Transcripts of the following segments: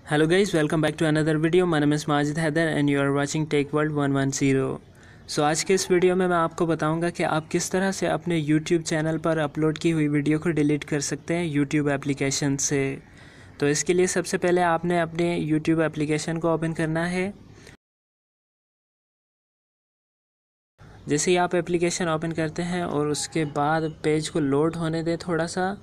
Hello guys, welcome back to another video. My name is Majid Haider and you are watching Tech World 110. आज के इस video में मैं आपको बताऊंगा कि आप किस तरह से अपने YouTube चैनल पर अपलोड की हुई वीडियो को डिलीट कर सकते हैं YouTube एप्लीकेशन से। तो इसके लिए सबसे पहले आपने अपने YouTube एप्लीकेशन को ओपन करना है। जैसे ही आप एप्लीकेशन ओपन करते हैं और उसके बाद पेज को लोड होने दें थोड़ा सा,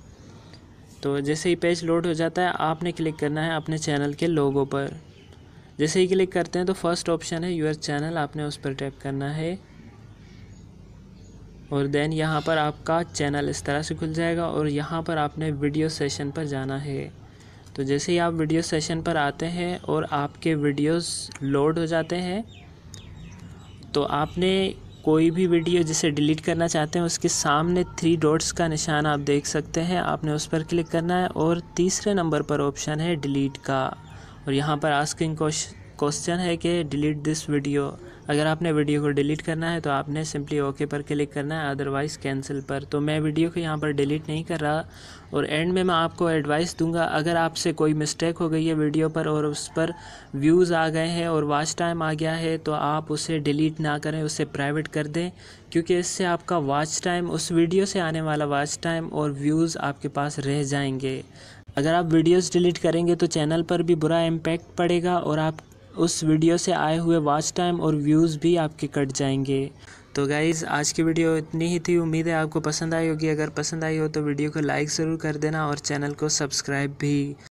तो जैसे ही पेज लोड हो जाता है आपने क्लिक करना है अपने चैनल के लोगो पर। जैसे ही क्लिक करते हैं तो फर्स्ट ऑप्शन है योर चैनल, आपने उस पर टैप करना है और देन यहाँ पर आपका चैनल इस तरह से खुल जाएगा और यहाँ पर आपने वीडियो सेशन पर जाना है। तो जैसे ही आप वीडियो सेशन पर आते हैं और आपके वीडियोस लोड हो जाते हैं, तो आपने कोई भी वीडियो जिसे डिलीट करना चाहते हैं उसके सामने 3 डॉट्स का निशान आप देख सकते हैं, आपने उस पर क्लिक करना है और तीसरे नंबर पर ऑप्शन है डिलीट का और यहाँ पर आस्किंग क्वेश्चन है कि डिलीट दिस वीडियो। अगर आपने वीडियो को डिलीट करना है तो आपने सिंपली ओके पर क्लिक करना है, अदरवाइज़ कैंसिल पर। तो मैं वीडियो को यहाँ पर डिलीट नहीं कर रहा और एंड में मैं आपको एडवाइस दूंगा, अगर आपसे कोई मिस्टेक हो गई है वीडियो पर और उस पर व्यूज़ आ गए हैं और वॉच टाइम आ गया है, तो आप उसे डिलीट ना करें, उसे प्राइवेट कर दें, क्योंकि इससे आपका वॉच टाइम, उस वीडियो से आने वाला वॉच टाइम और व्यूज़ आपके पास रह जाएंगे। अगर आप वीडियोस डिलीट करेंगे तो चैनल पर भी बुरा इम्पैक्ट पड़ेगा और आप उस वीडियो से आए हुए वॉच टाइम और व्यूज़ भी आपके कट जाएंगे। तो गाइज़, आज की वीडियो इतनी ही थी। उम्मीद है आपको पसंद आई होगी। अगर पसंद आई हो तो वीडियो को लाइक ज़रूर कर देना और चैनल को सब्सक्राइब भी।